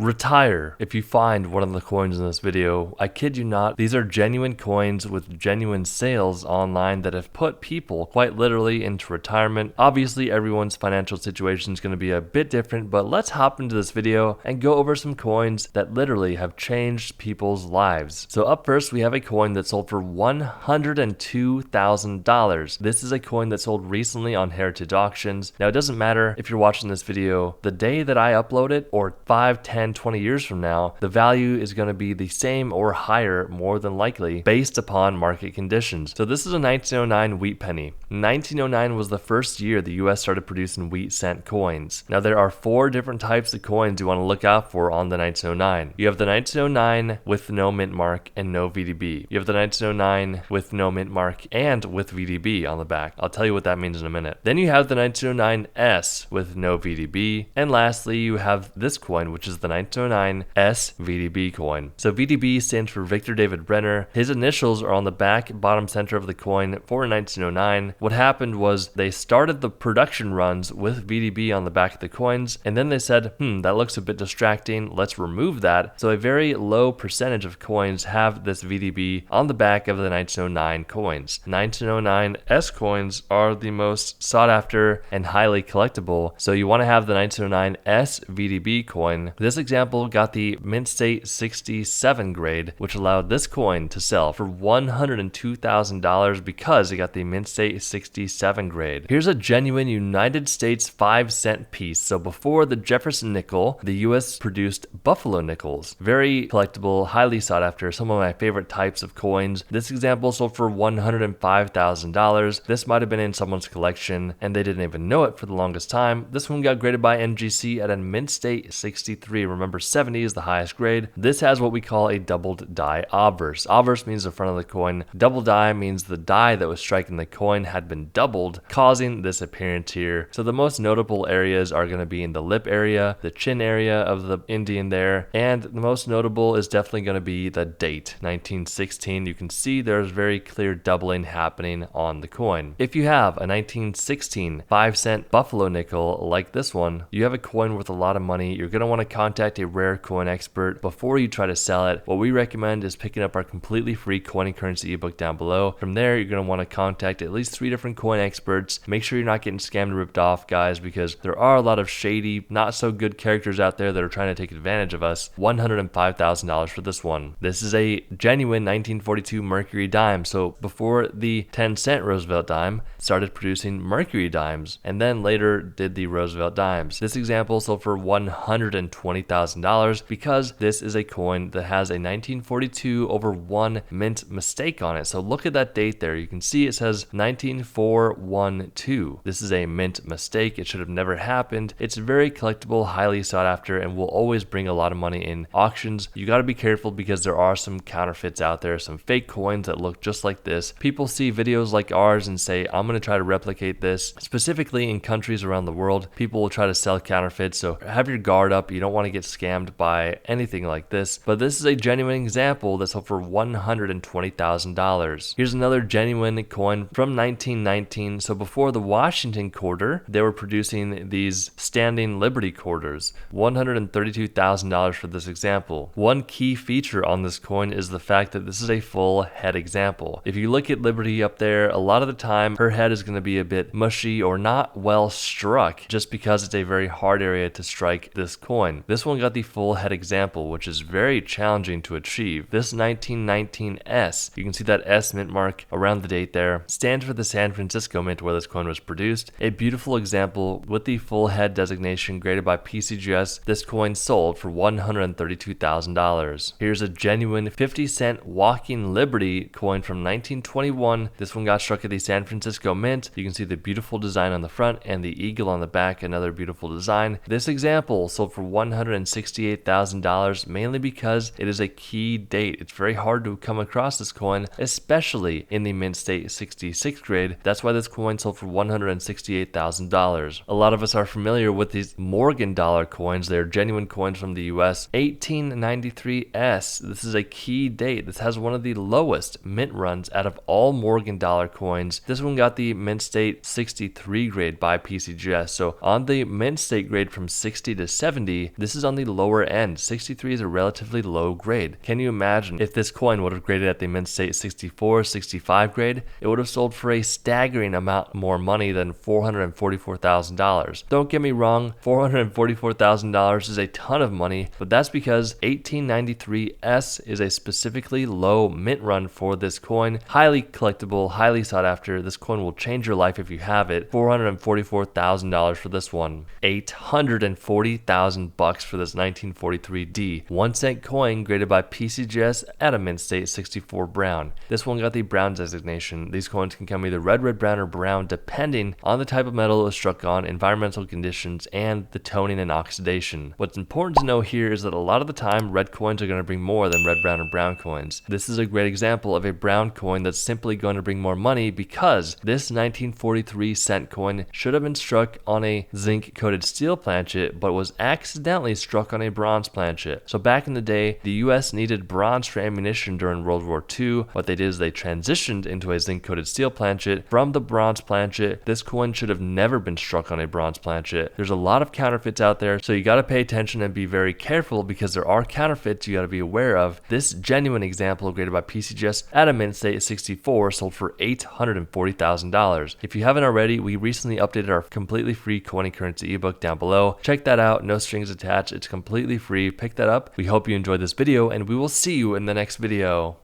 Retire if you find one of the coins in this video. I kid you not, these are genuine coins with genuine sales online that have put people quite literally into retirement. Obviously, everyone's financial situation is going to be a bit different, but let's hop into this video and go over some coins that literally have changed people's lives. So up first, we have a coin that sold for $102,000. This is a coin that sold recently on Heritage Auctions. Now, it doesn't matter if you're watching this video the day that I upload it or 5, 10, 20 years from now, the value is going to be the same or higher more than likely based upon market conditions. So this is a 1909 wheat penny. 1909 was the first year the US started producing wheat cent coins. Now there are 4 different types of coins you want to look out for on the 1909. You have the 1909 with no mint mark and no VDB. You have the 1909 with no mint mark and with VDB on the back. I'll tell you what that means in a minute. Then you have the 1909S with no VDB. And lastly, you have this coin, which is the 1909 SVDB coin. So VDB stands for Victor David Brenner. His initials are on the back bottom center of the coin for 1909. What happened was they started the production runs with VDB on the back of the coins, and then they said, that looks a bit distracting, let's remove that. So a very low percentage of coins have this VDB on the back of the 1909 coins. 1909 S coins are the most sought after and highly collectible, so you want to have the 1909 S VDB coin. This example got the mint state 67 grade, which allowed this coin to sell for $102,000 because it got the mint state 67 grade. Here's a genuine United States 5-cent piece. So before the Jefferson nickel, the US produced Buffalo nickels. Very collectible, highly sought after, some of my favorite types of coins. This example sold for $105,000. This might have been in someone's collection and they didn't even know it for the longest time. This one got graded by NGC at a mint state 63. Remember, 70 is the highest grade. This has what we call a doubled die obverse. Obverse means the front of the coin. Double die means the die that was striking the coin had been doubled, causing this appearance here. So the most notable areas are going to be in the lip area, the chin area of the Indian there, and the most notable is definitely going to be the date, 1916. You can see there's very clear doubling happening on the coin. If you have a 1916 5-cent Buffalo nickel like this one, you have a coin worth a lot of money. You're going to want to contact a rare coin expert before you try to sell it. What we recommend is picking up our completely free coin and currency ebook down below. From there, you're going to want to contact at least 3 different coin experts. Make sure you're not getting scammed or ripped off, guys, because there are a lot of shady, not so good characters out there that are trying to take advantage of us. $105,000 for this one. This is a genuine 1942 Mercury dime. So before the 10-cent Roosevelt dime started producing Mercury dimes, and then later did the Roosevelt dimes. This example sold for $120,000 because this is a coin that has a 1942/1 mint mistake on it. So look at that date there. You can see it says 19412. This is a mint mistake. It should have never happened. It's very collectible, highly sought after, and will always bring a lot of money in auctions. You got to be careful because there are some counterfeits out there, some fake coins that look just like this. People see videos like ours and say, I'm going to try to replicate this. Specifically in countries around the world, people will try to sell counterfeits, so have your guard up. You don't want to get scammed by anything like this, but this is a genuine example that sold for $120,000. Here's another genuine coin from 1919. So before the Washington quarter, they were producing these standing Liberty quarters. $132,000 for this example. One key feature on this coin is the fact that this is a full head example. If you look at Liberty up there, a lot of the time her head is going to be a bit mushy or not well struck just because it's a very hard area to strike this coin. This one got the full head example, which is very challenging to achieve. This 1919 S, you can see that S mint mark around the date there, stands for the San Francisco Mint where this coin was produced. A beautiful example with the full head designation graded by PCGS. This coin sold for $132,000. Here's a genuine 50-cent Walking Liberty coin from 1921. This one got struck at the San Francisco Mint. You can see the beautiful design on the front and the eagle on the back, another beautiful design. This example sold for $168,000, mainly because it is a key date. It's very hard to come across this coin, especially in the mint state 66 grade. That's why this coin sold for $168,000. A lot of us are familiar with these Morgan dollar coins. They're genuine coins from the US. 1893S. This is a key date. This has one of the lowest mint runs out of all Morgan dollar coins. This one got the mint state 63 grade by PCGS. So on the mint state grade from 60 to 70, this is on the lower end. 63 is a relatively low grade. Can you imagine if this coin would have graded at the Mint State 64, 65 grade? It would have sold for a staggering amount more money than $444,000. Don't get me wrong, $444,000 is a ton of money, but that's because 1893S is a specifically low mint run for this coin. Highly collectible, highly sought after. This coin will change your life if you have it. $444,000 for this one. $840,000 for this 1943D 1 cent coin graded by PCGS at a Mint State 64 brown. This one got the brown designation. These coins can come either red, brown, or brown depending on the type of metal it was struck on, environmental conditions, and the toning and oxidation. What's important to know here is that a lot of the time red coins are going to bring more than red, brown, or brown coins. This is a great example of a brown coin that's simply going to bring more money because this 1943 cent coin should have been struck on a zinc coated steel planchet but was accidentally struck on a bronze planchet. So back in the day, the US needed bronze for ammunition during World War II. What they did is they transitioned into a zinc coated steel planchet from the bronze planchet. This coin should have never been struck on a bronze planchet. There's a lot of counterfeits out there, so you got to pay attention and be very careful because there are counterfeits you got to be aware of. This genuine example graded by PCGS at a Mint State 64 sold for $840,000. If you haven't already, we recently updated our completely free coin and currency ebook down below. Check that out, no strings attached, it's completely free. Pick that up. We hope you enjoyed this video and we will see you in the next video.